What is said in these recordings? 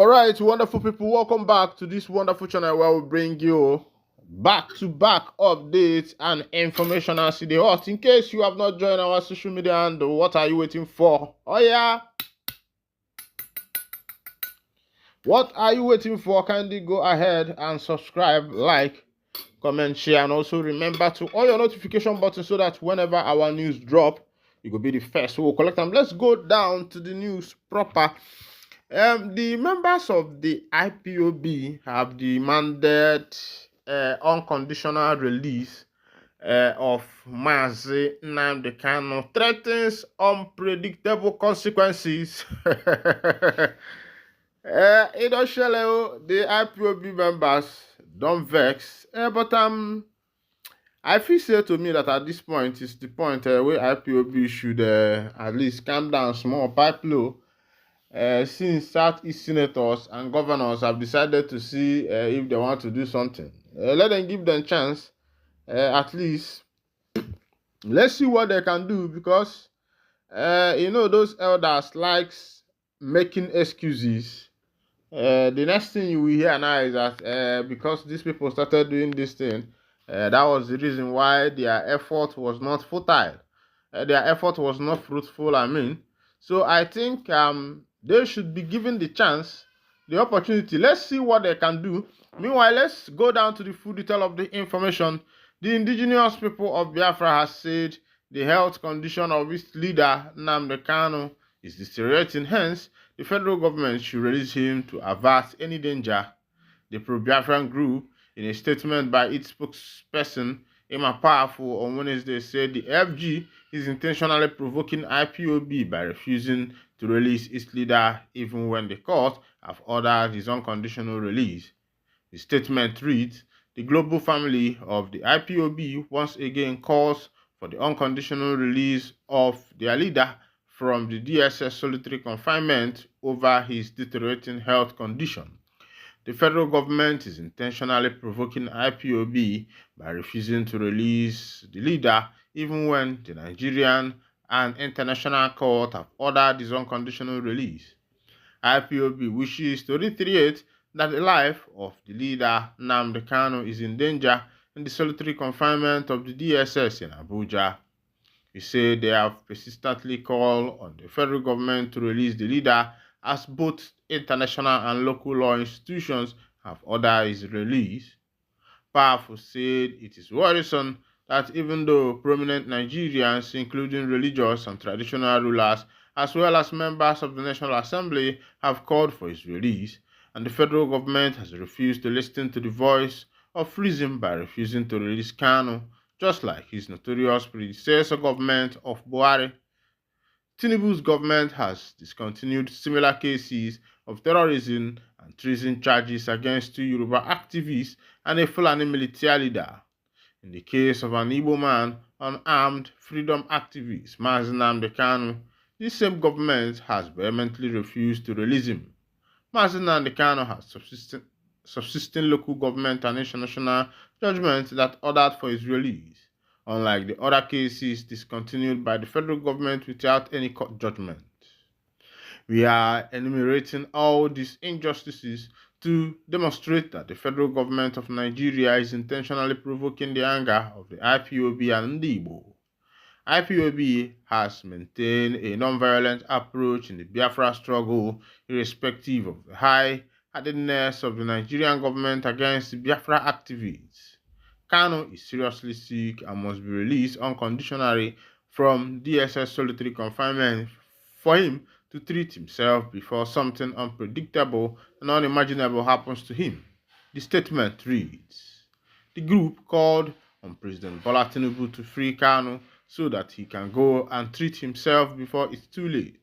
Alright, wonderful people, welcome back to this wonderful channel where we bring you back-to-back updates and information as the hot. In case you have not joined our social media handle, what are you waiting for? Oh yeah, what are you waiting for? Kindly go ahead and subscribe, like, comment, share, and also remember to on your notification button so that whenever our news drop, you will be the first who will collect them. Let's go down to the news proper. The members of the IPOB have demanded unconditional release of Mazi Nnamdi Kanu, threatens unpredictable consequences. The IPOB members don't vex, but I feel say to me that at this point is the point where IPOB should at least calm down small, pipe low. Since Southeast senators and governors have decided to see if they want to do something, let them give them chance. At least let's see what they can do, because those elders likes making excuses. The next thing you will hear now is that because these people started doing this thing, that was the reason why their effort was not fertile. Their effort was not fruitful. So I think they should be given the chance, the opportunity. Let's see what they can do. Meanwhile, let's go down to the full detail of the information. The indigenous people of Biafra has said the health condition of its leader, Nnamdi Kanu, is deteriorating. Hence, the federal government should release him to avert any danger. The pro-Biafran group, in a statement by its spokesperson, Emma Powerful, on Wednesday said the FG is intentionally provoking IPOB by refusing to release its leader even when the court have ordered his unconditional release. The statement reads, the global family of the IPOB once again calls for the unconditional release of their leader from the DSS solitary confinement over his deteriorating health condition. The federal government is intentionally provoking IPOB by refusing to release the leader even when the Nigerian and international court have ordered his unconditional release. IPOB wishes to reiterate that the life of the leader Nnamdi Kanu is in danger in the solitary confinement of the DSS in Abuja. He said they have persistently called on the federal government to release the leader, as both international and local law institutions have ordered his release. Powerful said it is worrisome that even though prominent Nigerians, including religious and traditional rulers, as well as members of the National Assembly, have called for his release, and the federal government has refused to listen to the voice of reason by refusing to release Kanu, just like his notorious predecessor government of Buhari. Tinubu's government has discontinued similar cases of terrorism and treason charges against two Yoruba activists and a Fulani military leader. In the case of an Igbo man, unarmed freedom activist Mazi Nnamdi Kanu, this same government has vehemently refused to release him. Mazi Nnamdi Kanu has subsisting local government and international judgment that ordered for his release, unlike the other cases discontinued by the federal government without any court judgment. We are enumerating all these injustices to demonstrate that the federal government of Nigeria is intentionally provoking the anger of the IPOB and Igbo. IPOB has maintained a non-violent approach in the Biafra struggle, irrespective of the high-handedness of the Nigerian government against the Biafra activists. Kanu is seriously sick and must be released unconditionally from DSS solitary confinement for him to treat himself before something unpredictable and unimaginable happens to him. The statement reads, the group called on President Bola Tinubu to free Kanu so that he can go and treat himself before it's too late,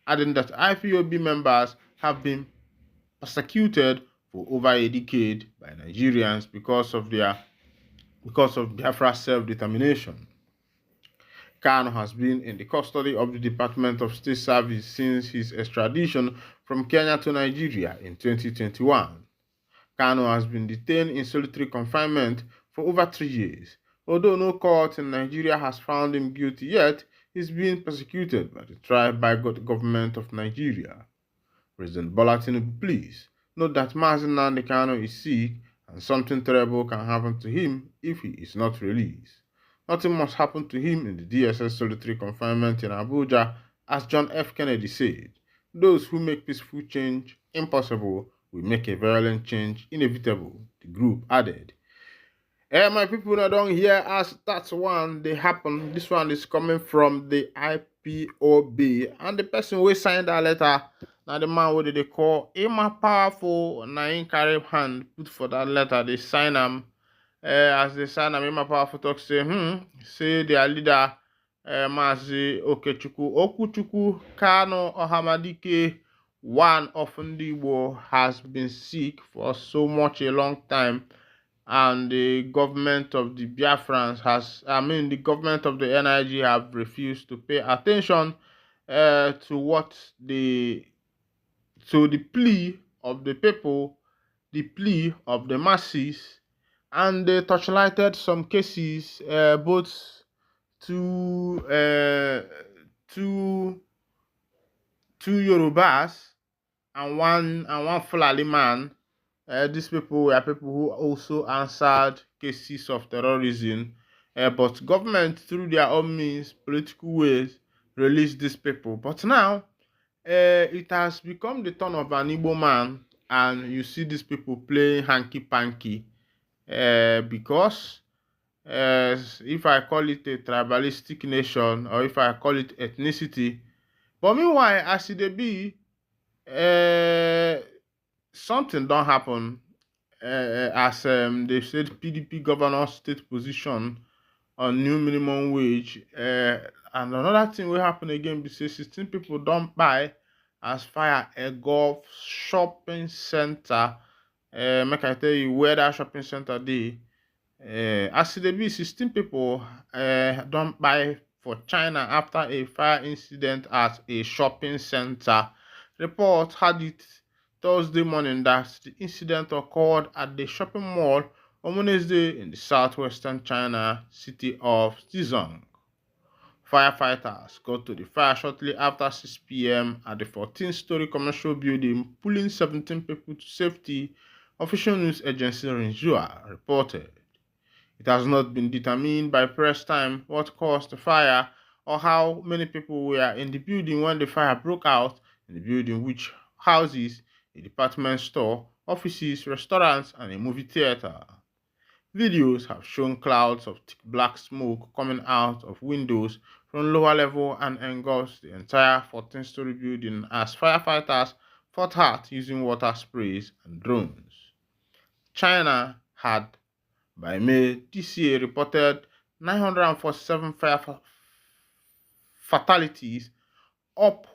adding that IPOB members have been persecuted for over a decade by Nigerians because of Biafra's self-determination. Kanu has been in the custody of the Department of State Service since his extradition from Kenya to Nigeria in 2021. Kanu has been detained in solitary confinement for over 3 years. Although no court in Nigeria has found him guilty yet, he is being persecuted by the government of Nigeria. President Bola Tinubu, please note that Mazi Nnamdi Kanu is sick and something terrible can happen to him if he is not released. Nothing must happen to him in the DSS solitary confinement in Abuja, as John F. Kennedy said. Those who make peaceful change impossible will make a violent change inevitable, the group added. My people now don't hear us. That's one they happen. This one is coming from the IPOB, and the person who signed that letter. Now the man what they call him a powerful. Now in carry hand put for that letter. They sign him. As they sign him, a powerful talk say their leader, Mazi Okuchukwu Kanu Ohamadike, one of Ndigbo, has been sick for so much a long time, and the government of the Biafrans the government of the NIG have refused to pay attention to the plea of the people, the plea of the masses, and they touchlighted some cases, both two Yorubas and one Fulani man. These people were people who also answered cases of terrorism, but government, through their own means, political ways, released these people. But now, it has become the turn of an Igbo man, and you see these people playing hanky-panky, because if I call it a tribalistic nation, or if I call it ethnicity, but meanwhile, as it be, something don't happen, as they said PDP governor state position on new minimum wage, and another thing will happen again because 16 people don't buy as fire a golf shopping center. Make I tell you where that shopping center dey. As it be 16 people don't buy for China after a fire incident at a shopping center. Report had it Thursday morning that the incident occurred at the shopping mall on Wednesday in the southwestern China city of Zhejiang. Firefighters got to the fire shortly after 6 p.m. at the 14-story commercial building, pulling 17 people to safety, official news agency Rinjua reported. It has not been determined by press time what caused the fire or how many people were in the building when the fire broke out in the building, which houses a department store, offices, restaurants, and a movie theater. Videos have shown clouds of thick black smoke coming out of windows from lower level and engulfed the entire 14-story building as firefighters fought hard using water sprays and drones. China had, by May this year, reported 947 fire fatalities, up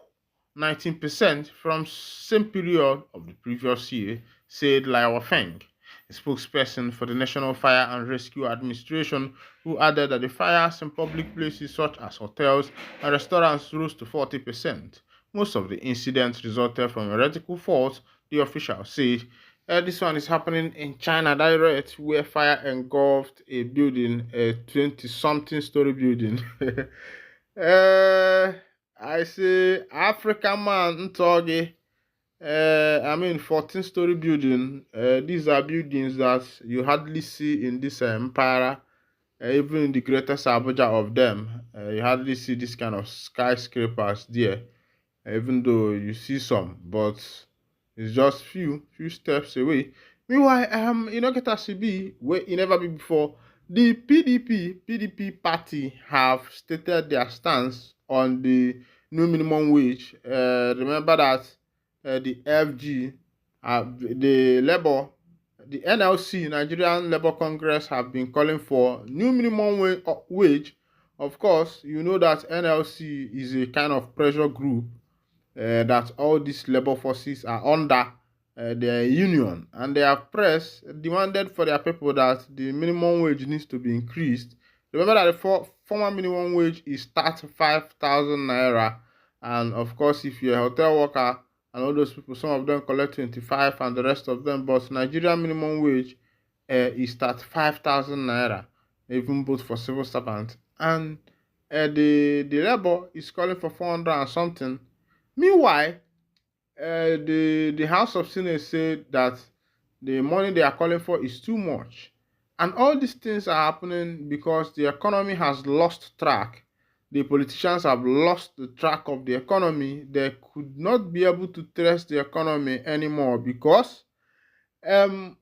19% from same period of the previous year, said Liao Feng, a spokesperson for the National Fire and Rescue Administration, who added that the fires in public places such as hotels and restaurants rose to 40%. Most of the incidents resulted from electrical faults, the official said. This one is happening in China direct, where fire engulfed a building, a 20-something story building. I say African man Ntoge. 14-story building. These are buildings that you hardly see in this empire. Even in the greatest Abuja of them, you hardly see this kind of skyscrapers there. Even though you see some, but it's just few steps away. Meanwhile, get as it be where it never be before. The PDP party have stated their stance on the new minimum wage. Remember that the FG, the NLC, Nigerian Labour Congress, have been calling for new minimum wage. Of course, you know that NLC is a kind of pressure group that all these labor forces are under their union, and they have demanded for their people that the minimum wage needs to be increased. Remember that the former minimum wage is 35,000 naira, and of course, if you're a hotel worker and all those people, some of them collect 25 and the rest of them, but Nigerian minimum wage is 35,000 naira, even both for civil servants, and the labor is calling for 400 and something. Meanwhile, the House of Senate said that the money they are calling for is too much. And all these things are happening because the economy has lost track. The politicians have lost the track of the economy. They could not be able to trace the economy anymore because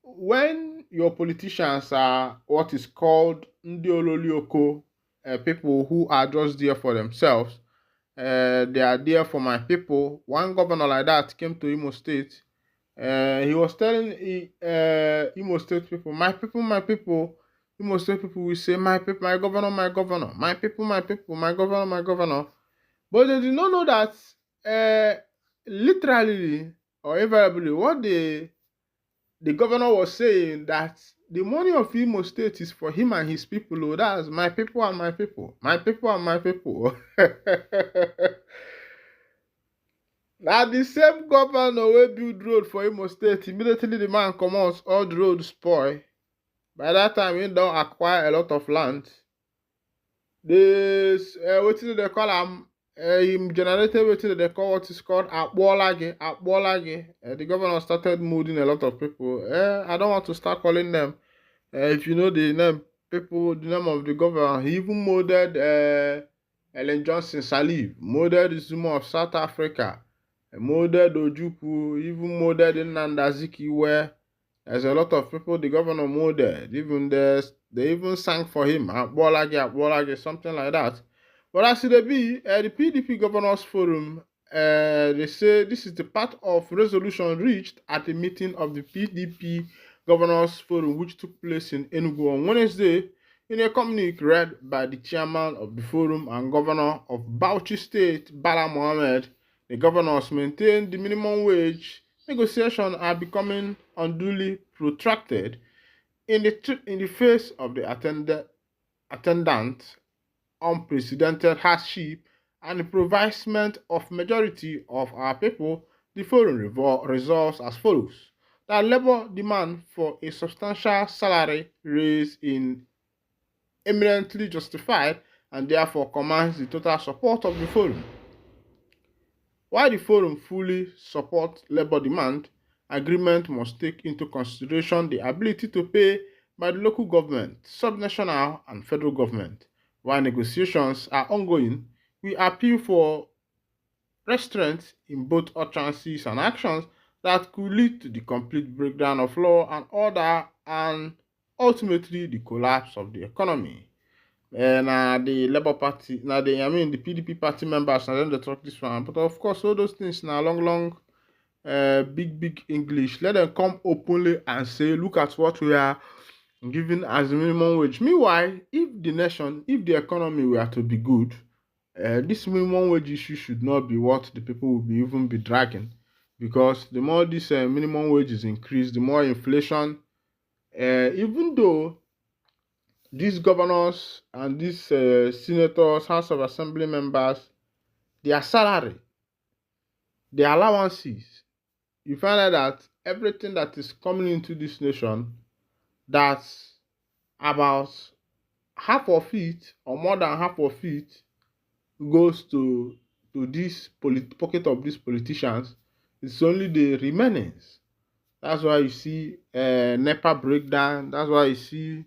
when your politicians are what is called ndi ololioko, people who are just there for themselves, they are there for my people. One governor like that came to Imo State. He was telling Imo State people, my people, my people. Imo State people will say, my people, my governor, my governor. My people, my people, my governor, my governor. But they did not know that literally or invariably what the governor was saying that the money of Imo State is for him and his people. Oh, that's my people and my people. My people and my people. Now the same governor wey build road for Imo State, immediately the man comot, all the road spoil. By that time, he don acquire a lot of land. This wetin they call am, him generated wetin they call what is called akpolage, akpolage. The governor started moving a lot of people. I don't want to start calling them. If you know the name, people, the name of the governor, he even molded Ellen Johnson Sirleaf, molded Zuma of South Africa, molded Ojukwu, even molded Nnamdi Azikiwe. There's a lot of people the governor molded. Even they even sang for him, Akbolage, something like that. But as it be, the PDP Governors Forum, they say this is the part of resolution reached at a meeting of the PDP Governors Forum, which took place in Enugu on Wednesday. In a communique read by the chairman of the forum and governor of Bauchi State, Bala Mohammed, the governors maintained the minimum wage negotiations are becoming unduly protracted in the face of the attendant unprecedented hardship and the impoverishment of majority of our people. The forum resolves as follows: that labor demand for a substantial salary raise in eminently justified and therefore commands the total support of the forum. While the forum fully supports labor demand, agreement must take into consideration the ability to pay by the local government, subnational and federal government. While negotiations are ongoing, we appeal for restraint in both utterances and actions that could lead to the complete breakdown of law and order and ultimately the collapse of the economy. Na the Labour Party, the PDP party members, na dem dey talk this one. But of course, all those things na long, big English. Let them come openly and say, look at what we are giving as the minimum wage. Meanwhile, if the economy were to be good, this minimum wage issue should not be what the people will even be dragging, because the more this minimum wage is increased, the more inflation. Even though these governors and these senators, House of Assembly members, their salary, their allowances, you find out that everything that is coming into this nation, that's about half of it or more than half of it goes to this pocket of these politicians. It's only the remainings. That's why you see NEPA breakdown. That's why you see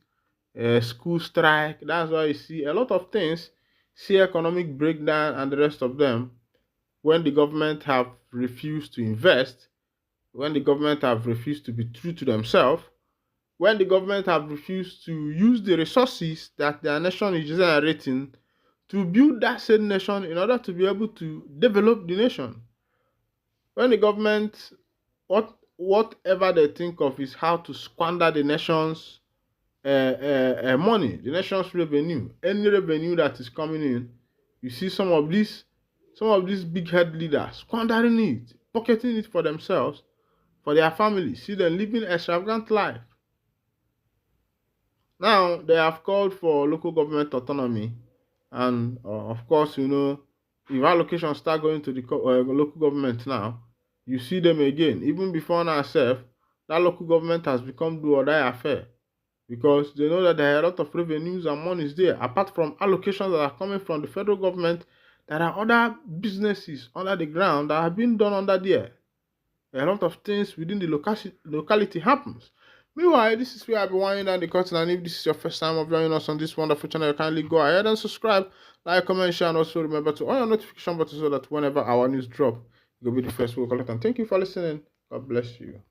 school strike. That's why you see a lot of things, see economic breakdown and the rest of them, when the government have refused to invest, when the government have refused to be true to themselves, when the government have refused to use the resources that their nation is generating to build that same nation in order to be able to develop the nation. When the government, whatever they think of is how to squander the nation's money, the nation's revenue, any revenue that is coming in, you see some of these big head leaders squandering it, pocketing it for themselves, for their families. See them living extravagant life. Now they have called for local government autonomy, and of course, if allocations start going to the local government now, you see them again. Even before now, that local government has become do or die affair, because they know that there are a lot of revenues and monies there. Apart from allocations that are coming from the federal government, there are other businesses under the ground that have been done under there. a lot of things within the locality happens. Meanwhile, this is where I'll be winding down the curtain, and if this is your first time of joining us on this wonderful channel, kindly go ahead and subscribe, like, comment, share, and also remember to on your notification button so that whenever our news drop, you'll be the first to collect. And thank you for listening. God bless you.